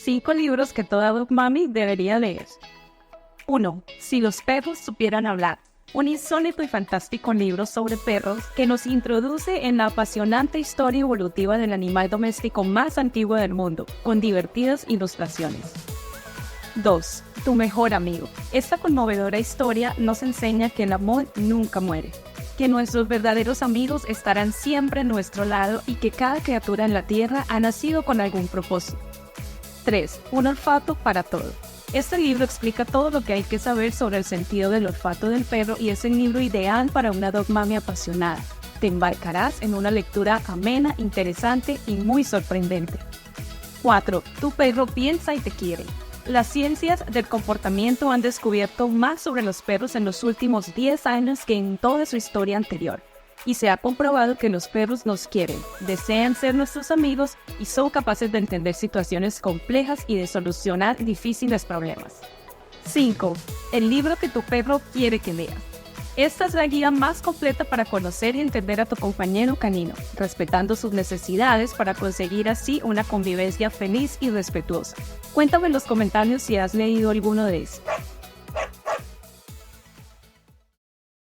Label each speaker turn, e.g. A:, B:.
A: 5 libros que toda Dog Mami debería leer. 1. Si los perros supieran hablar. Un insólito y fantástico libro sobre perros que nos introduce en la apasionante historia evolutiva del animal doméstico más antiguo del mundo, con divertidas ilustraciones. 2. Tu mejor amigo. Esta conmovedora historia nos enseña que el amor nunca muere, que nuestros verdaderos amigos estarán siempre a nuestro lado y que cada criatura en la tierra ha nacido con algún propósito. 3. Un olfato para todo. Este libro explica todo lo que hay que saber sobre el sentido del olfato del perro y es el libro ideal para una Dog Mami apasionada. Te embarcarás en una lectura amena, interesante y muy sorprendente. 4. Tu perro piensa y te quiere. Las ciencias del comportamiento han descubierto más sobre los perros en los últimos 10 años que en toda su historia anterior. Y se ha comprobado que los perros nos quieren, desean ser nuestros amigos y son capaces de entender situaciones complejas y de solucionar difíciles problemas. 5. El libro que tu perro quiere que leas. Esta es la guía más completa para conocer y entender a tu compañero canino, respetando sus necesidades para conseguir así una convivencia feliz y respetuosa. Cuéntame en los comentarios si has leído alguno de estos.